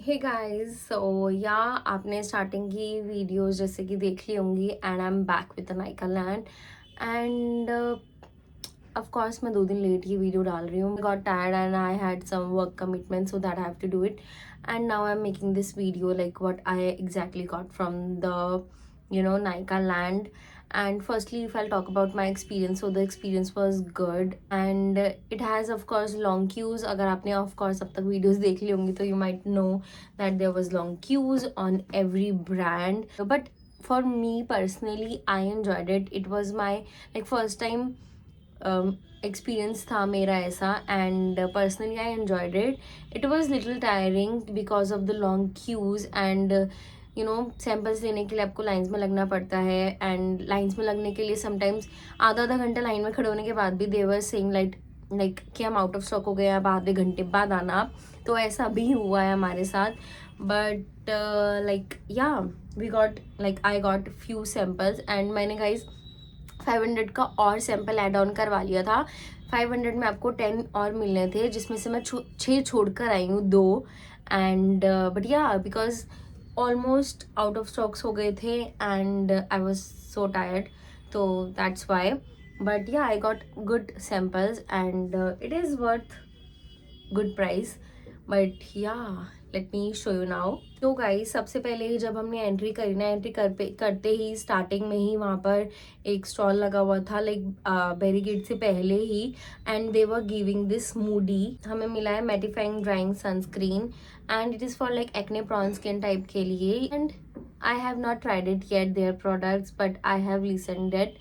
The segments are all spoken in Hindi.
हे गाइस, सो या आपने स्टार्टिंग की वीडियोस जैसे कि देख ली होंगी and I am back with Nykaa land and of course मैं 2 दिन लेट ये वीडियो डाल रही हूँ. Got tired and I had some work commitment so that I have to do it and now I am making this video like what I exactly got from the Nykaa land. And firstly, if I'll talk about my experience, so the experience was good and it has of course long queues. अगर आपने of course अब तक videos देख ली होंगी तो you might know that there was long queues on every brand. But for me personally, I enjoyed it. It was my like first time experience था मेरा ऐसा and personally I enjoyed it. It was little tiring because of the long queues and samples लेने के लिए आपको लाइंस में लगना पड़ता है एंड लाइंस में लगने के लिए समटाइम्स आधा आधा घंटा लाइन में खड़े होने के बाद भी देवर सेइंग लाइक कि हम आउट ऑफ स्टॉक हो गए, अब आधे घंटे बाद आना. तो ऐसा भी हुआ है हमारे साथ. But like yeah we got like I got few samples and मैंने गाइज 500 का और सैम्पल ऐड ऑन करवा लिया था. 500 में आपको 10 और मिलने थे जिसमें से मैं 6 छोड़ कर आई हूँ 2. And but ya because almost out of stocks हो गए थे and I was so tired, तो that's why. But ya I got good samples and it is worth good price. But ya let me show you now. तो गाइस सबसे पहले जब हमने एंट्री करी ना, एंट्री करते ही स्टार्टिंग में ही वहाँ पर एक स्टॉल लगा हुआ था लाइक बैरिकेड से पहले ही and they were giving this moody. हमें मिला है mattifying drying sunscreen and it is for like acne prone skin type के लिए. And I have not tried it yet their products but I have listened it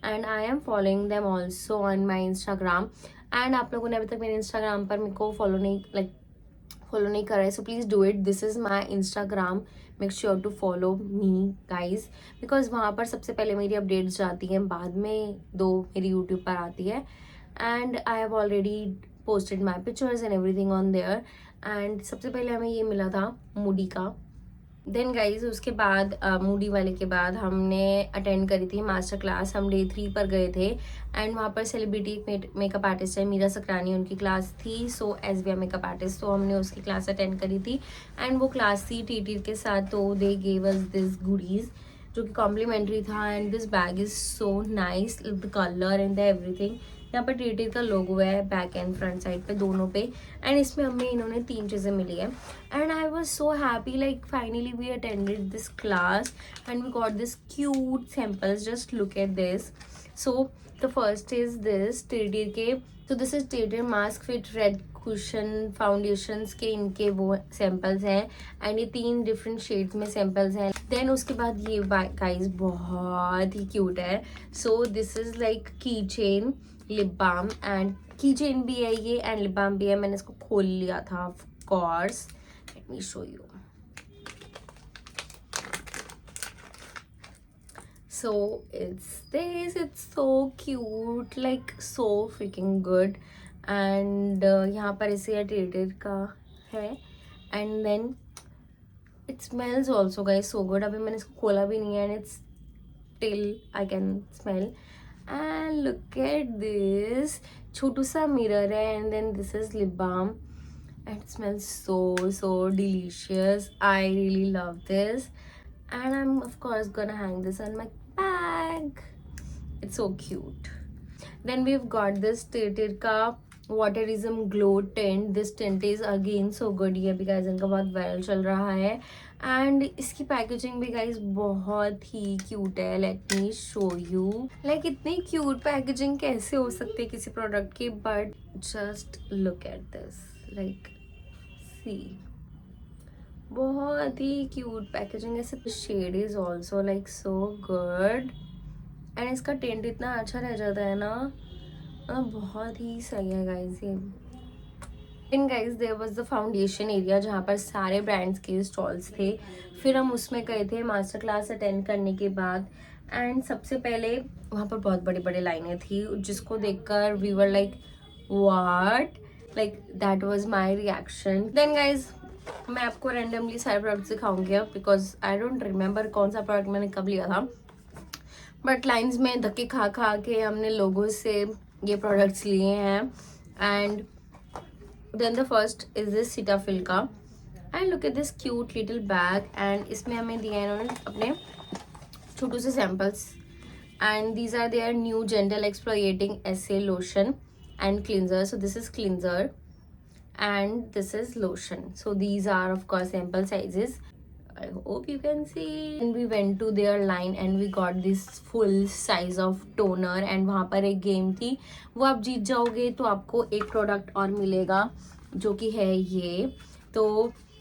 and I am following them also on my Instagram. And आप लोगों ने अभी तक मेरे इंस्टाग्राम पर मेरे को फॉलो नहीं करा है, so please do it. This is my Instagram. Make sure to follow me guys because वहाँ पर सबसे पहले मेरी अपडेट्स जाती हैं, बाद में 2 मेरी यूट्यूब पर आती है. And I have already posted my pictures and everything on their. And सबसे पहले हमें ये मिला था मूडी का. देन गाइज उसके बाद मूडी वाले के बाद हमने अटेंड करी थी मास्टर क्लास. हम डे 3 पर गए थे एंड वहाँ पर सेलिब्रिटी मेकअप आर्टिस्ट है मीरा सकरानी, उनकी क्लास थी. So as we are makeup artist तो हमने उसकी क्लास अटेंड करी थी एंड वो क्लास थी टीटीर के साथ. तो they gave us this goodies जो कि कॉम्प्लीमेंट्री था and this bag is so nice, the colour and the everything. यहाँ पर टीटीर का लोगो है बैक एंड फ्रंट साइड पे दोनों पे एंड इसमें हमें इन्होंने 3 चीज़ें मिली है and I was so happy like finally we attended this class and we got this cute samples. Just look at this. So the first is this Tirtir के. तो this is Tirtir mask fit red cushion foundations के इनके वो सैम्पल्स हैं एंड ये 3 डिफरेंट शेड्स में सैम्पल्स हैं. देन उसके बाद ये गाइस बहुत ही क्यूट है. So this is like key chain lip balm and की चेन भी है ये एंड लिप बाम भी है. मैंने इसको खोल लिया था of course. Late me show you. So it's this, it's so cute, like so freaking good. And यहाँ पर इसे टीटीर का है and then it smells also guys so good. अभी मैंने इसको खोला भी नहीं है and it's still I can smell. And look at this, छोटू सा मिरर है and then this is lip balm and it smells so delicious. I really love this and I'm of course gonna hang this on my bag. It's so cute. Then we've got this Tirtir का waterism glow tint. This tint is again so good. ये भी गाइज इनका बहुत वायरल चल रहा है एंड इसकी पैकेजिंग भी गाइज बहुत ही क्यूट है. Let me show you. Like इतनी क्यूट पैकेजिंग कैसे हो सकती है किसी प्रोडक्ट की. But just look at this, like see, बहुत ही क्यूट पैकेजिंग. ऐसे shade is also like so good and इसका टेंट इतना अच्छा रह जाता है ना, बहुत ही सही है गाइज ये. इन guys there was the foundation area जहाँ पर सारे ब्रांड्स के स्टॉल्स थे. फिर हम उसमें गए थे मास्टर क्लास अटेंड करने के बाद एंड सबसे पहले वहाँ पर बहुत बड़ी बड़ी लाइनें थी जिसको देखकर we were like what, like that was my reaction. Then guys मैं आपको रैंडमली सारे प्रोडक्ट्स दिखाऊंगी अब बिकॉज आई डोंट रिमेंबर कौन सा प्रोडक्ट मैंने कब लिया था. बट लाइन्स में धक्के खा के हमने लोगों से ये प्रोडक्ट्स लिए हैं. And then the first is this Cetaphil का and look at this cute little bag, and इसमें हमें दिया है इन्होंने अपने छोटू से samples, and these are their new gentle exfoliating एसे lotion and cleanser. So this is cleanser and this is lotion. So these are of course sample sizes. I hope you can see. And we went to their line and we got this full size of toner, and वहाँ पर एक गेम थी, वो आप जीत जाओगे तो आपको एक प्रोडक्ट और मिलेगा जो कि है ये. तो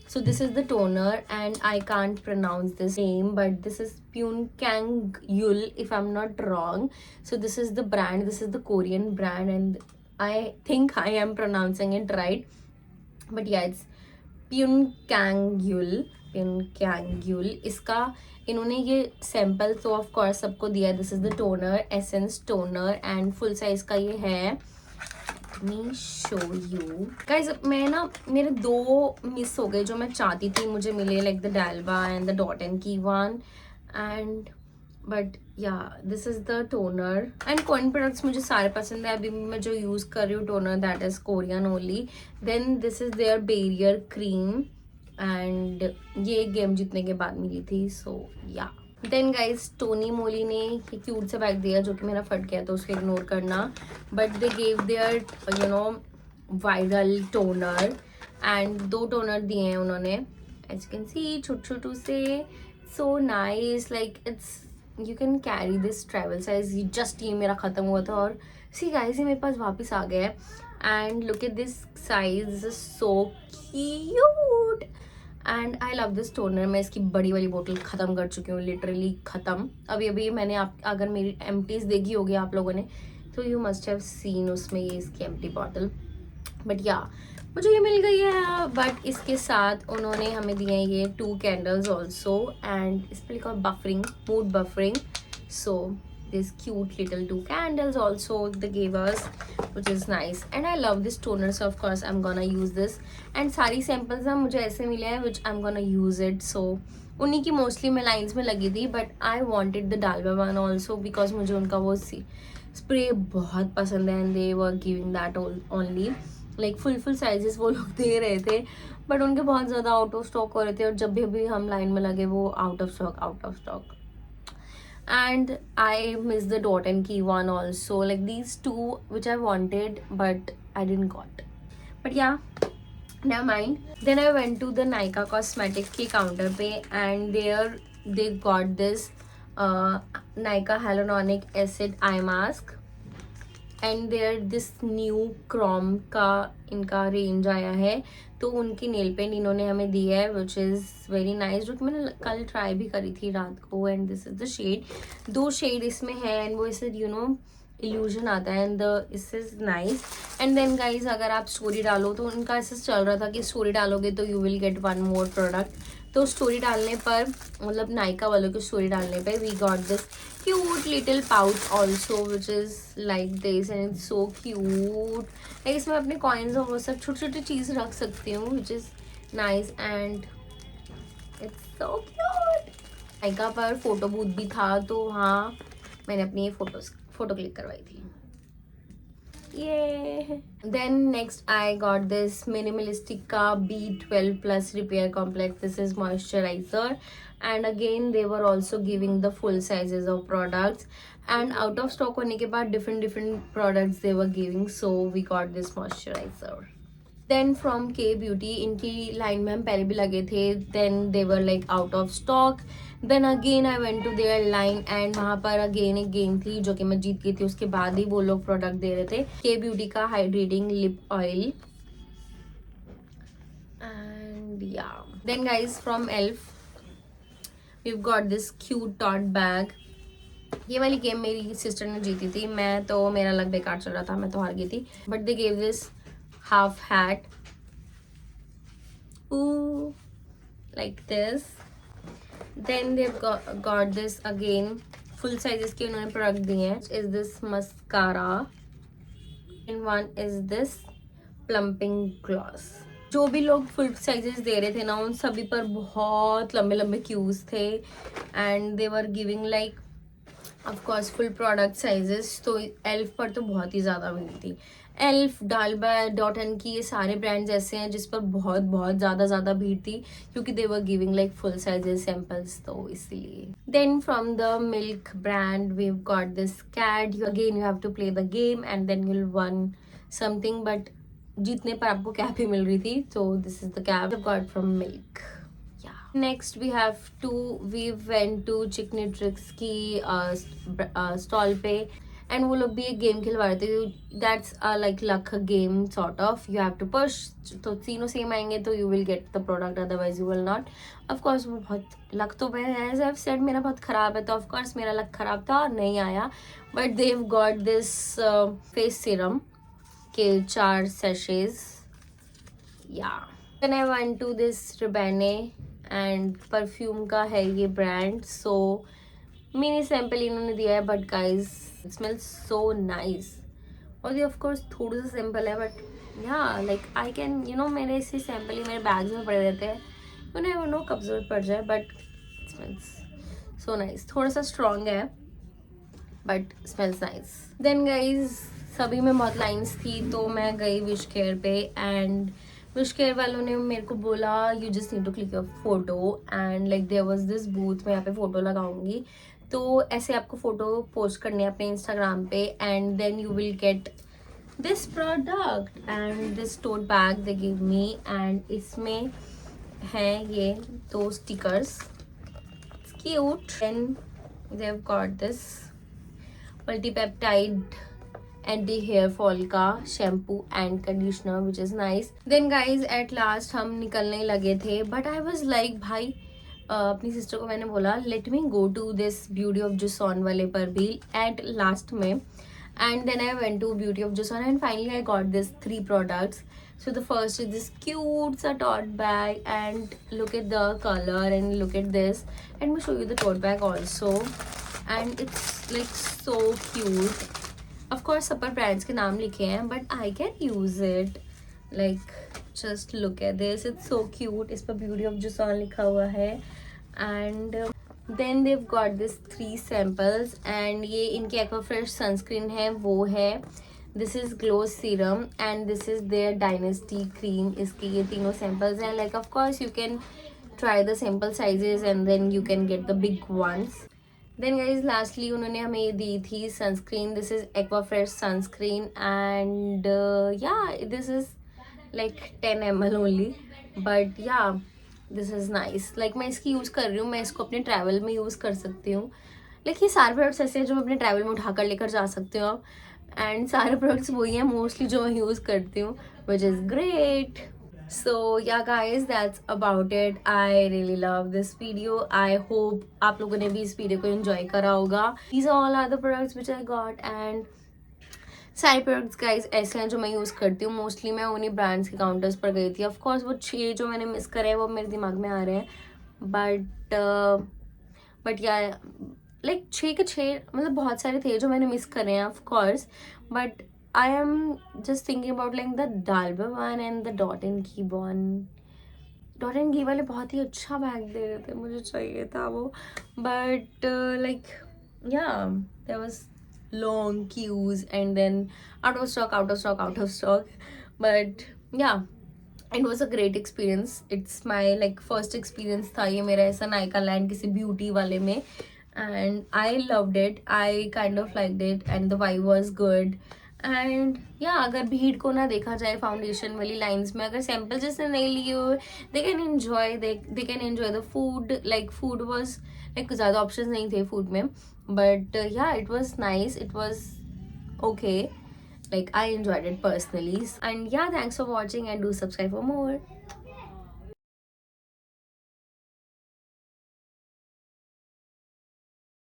so this is the toner and I can't pronounce this name, but this is Pyunkang-yul if I'm not wrong. So this is the brand, this is the Korean brand, and I think I am pronouncing it right, but yeah, it's Pyunkang-yul. इसका इन्होंने ये सैम्पल तो ऑफ कोर्स सबको दिया है. This is the toner, essence toner, and full size का ये है. मी शो यू गाइज. मैं ना, मेरे 2 मिस हो गए जो मैं चाहती थी मुझे मिले, like the Dalba and the dot and key one, and but ya this is the toner. And Korean products मुझे सारे पसंद है. अभी मैं जो यूज़ कर रही हूँ toner, that is Korean only. Then this is their barrier cream, and ये गेम जीतने के बाद मिली थी. सो या देन गाइज टोनी मोली ने ये क्यूट सा बैग दिया जो कि मेरा फट गया, तो उसको इग्नोर करना. But they gave there you know viral toner, and 2 toner दिए हैं उन्होंने, एज यू कैन सी, छोटू छोटू से. So nice, like it's you can carry this travel size. Just ये मेरा ख़त्म हुआ था और सी गाइस ये मेरे पास वापस आ गया है. And look at this size, this is so cute and I love this toner. मैं इसकी बड़ी वाली बोतल ख़त्म कर चुकी हूँ, लिटरली ख़त्म. अभी मैंने आप अगर मेरी एम्प्टीज देखी होगी आप लोगों ने, तो यू मस्ट हैव सीन उसमें ये इसकी एम्प्टी बॉटल. बट या मुझे ये मिल गई है. बट इसके साथ उन्होंने हमें दिए हैं ये 2 कैंडल्स ऑल्सो, एंड इस पर लिखा buffering, mood buffering. So this cute little 2 candles also they gave us, which is nice, and I love this toner, so of course I'm gonna use this. And सारी samples ना मुझे ऐसे मिले हैं which I'm gonna use it, so उन्हीं की mostly मैं lines में लगी थी. but I wanted the Dalba one also because मुझे उनका वो स्प्रे बहुत पसंद है, and they were giving that only like full sizes वो लोग दे रहे थे, but उनके बहुत ज़्यादा आउट ऑफ स्टॉक हो रहे थे, और जब भी हम लाइन में लगे वो out of stock. And I missed the dot and key one also, like these 2 which I wanted but I didn't got. But yeah, never mind. Then I went to the Nykaa Cosmetics की counter पे, and there they got this Nykaa Hyaluronic Acid Eye Mask, and there this new chrome का इनका रेंज आया है, तो उनकी नेल पेंट इन्होंने हमें दी है विच इज़ वेरी नाइस, जो कि मैंने कल ट्राई भी करी थी रात को. And this is the shade, 2 shade इसमें है, एंड वो इससे यू नो इल्यूजन आता है, and this is nice. And then guys अगर आप स्टोरी डालो, तो उनका ऐसे चल रहा था कि स्टोरी डालोगे तो you will get 1 more product. तो स्टोरी डालने पर, मतलब नायका वालों की स्टोरी डालने पर, we got this cute little pouch also which is like this, and it's so cute. Like इसमें अपने कॉइन्स और वो सब छोटी छोटी चीज़ रख सकती हूँ, विच is nice, and it's so cute. Nykaa पर फोटो बूथ भी था, तो वहाँ मैंने अपनी ये फोटो क्लिक करवाई थी. Yeah. Then next I got this minimalistic ka B12 plus repair complex. This is moisturizer, and again they were also giving the full sizes of products, and out of stock होने के बाद different products they were giving, so we got this moisturizer. Then from K Beauty, इनकी लाइन में हम पहले भी लगे थे, then they were like out of stock. Then again I went to their line, and वहाँ पर again एक गेम थी जो कि मैं जीत गई थी, उसके बाद ही वो लोग प्रोडक्ट दे रहे थे. K Beauty का hydrating lip oil, and yeah. Then guys from Elf we've got this cute tote bag. ये वाली गेम मेरी सिस्टर ने जीती थी, मैं तो मेरा लग बेकार चल रहा था, मैं तो हार गई थी. But they gave this half hat, ooh, like this. Then they've got this again full sizes के उन्होंने प्रोडक्ट दिए हैं. Is this mascara, and one is this plumping gloss. जो भी लोग फुल साइजेस दे रहे थे ना, उन सभी पर बहुत लंबे क्यूज थे, and they were giving like of course full product sizes. तो एल्फ पर तो बहुत ही ज़्यादा मिली थी, एल्फ, डालबा, डॉट एंड की, ये सारे ब्रांड्स ऐसे हैं जिस पर बहुत बहुत ज़्यादा भीड़ थी क्योंकि they were giving like full sizes samples, तो इसलिए. Then from the milk brand we got this kit. Again you have to play the game and then you'll win something, but जीतने पर आपको कैप ही मिल रही थी. तो this is the cap I got from milk. Next we have to, we went to Chicnutrix की स्टॉल पे, एंड वो लोग भी एक गेम खिलवा रहे थे. That's like luck game sort of. You have to push, तो तीनों सेम आएंगे तो you will get the product, otherwise you will not. Of course वो बहुत लक, तो एज आई सेड मेरा बहुत ख़राब है, तो ऑफकोर्स मेरा लक ख़राब था और नहीं आया. But they've got this face serum के 4 sachets. Yeah. Then I went to this Ribene and perfume का है ये ब्रांड. सो मिनी सैम्पल इन्होंने दिया है, but guys it smells so nice. और ये ऑफकोर्स थोड़ा सा सिंपल है, बट या लाइक आई कैन मेरे इसी सैम्पल ही मेरे बैग्स में पड़े रहते हैं. यू नेवर नो कब जरूरत पड़ जाए, बट स्मेल्स सो नाइस. थोड़ा सा स्ट्रॉन्ग है but smells nice. Then guys सभी में बहुत लाइन्स थी, तो मैं गई विश केयर पे, एंड विश केयर वालों ने मेरे को बोला you just need to click your photo, and like there was this booth, मैं यहाँ पे फोटो लगाऊंगी. तो ऐसे आपको फोटो पोस्ट करनी है अपने इंस्टाग्राम पे, and then you will get this product and this tote bag they give me. And इसमें हैं ये 2 stickers, cute. And they have got this multipeptide anti hair fall का shampoo and conditioner which is nice. Then guys at last हम निकलने लगे थे, बट आई वॉज लाइक भाई अपनी सिस्टर को मैंने बोला let me go to this Beauty of Joseon वाले पर भी एट लास्ट में. And then I went to Beauty of Joseon and finally I got this 3 products. So the first is this cute sa tote bag, and look at the color and look at this. Let me show you the tote bag also, and it's like so cute. Of course सब पर ब्रांड्स के नाम लिखे हैं, but I can use it. Like just look at this, it's so cute. इस पर ब्यूटी ऑफ जुसॉन लिखा हुआ है. And then they've got this 3 samples, एंड ये इनकी एक्वाफ्रेश सनस्क्रीन है, वो है. This is glow serum and this is their dynasty cream. इसके ये तीनों सैम्पल्स हैं. Like of course you can try the simple sizes and then you can get the big ones. Then guys lastly उन्होंने हमें ये दी थी sunscreen. This is Aquafresh sunscreen, and ya this is like 10 ml only, but ya this is nice. Like मैं इसकी यूज़ कर रही हूँ, मैं इसको अपने ट्रैवल में यूज़ कर सकती हूँ. लाइक ये सारे प्रोडक्ट्स ऐसे हैं जो मैं अपने ट्रैवल में उठा कर लेकर जा सकती हूँ, एंड सारे प्रोडक्ट्स वही हैं मोस्टली जो मैं यूज़ करती हूँ, which is great. So yeah guys, that's about it. I really love this video. I hope आप लोगों ने भी इस वीडियो को एंजॉय करा होगा. These all are the products which I got, and सारे प्रोडक्ट्स गाइज ऐसे हैं जो मैं यूज़ करती हूँ. मोस्टली मैं उन्हीं ब्रांड्स के काउंटर्स पर गई थी. ऑफकोर्स वो 6 जो मैंने मिस करे हैं वो मेरे दिमाग में आ रहे हैं, बट या लाइक 6 के 6 मतलब बहुत सारे थे जो मैंने मिस करे हैं of course. But I am just thinking about like the Dalba one and the Dot and Key one. Dot and Key वाले बहुत ही अच्छा बैग दे रहे थे, मुझे चाहिए था वो. But like yeah, there was long queues and then out of stock. But yeah, it was a great experience. It's my like first experience था ये मेरा ऐसा नायका लैंड किसी ब्यूटी वाले में, and I loved it. I kind of liked it and the vibe was good. And या अगर भीड़ को ना देखा जाए फाउंडेशन वाली लाइंस में, अगर सैम्पल जैसे नहीं लिए हुए, they can enjoy the food. Like food was like ज़्यादा ऑप्शन नहीं थे फूड में, but ya it was nice, it was okay. Like I enjoyed it personally. And ya thanks for watching and do subscribe for more.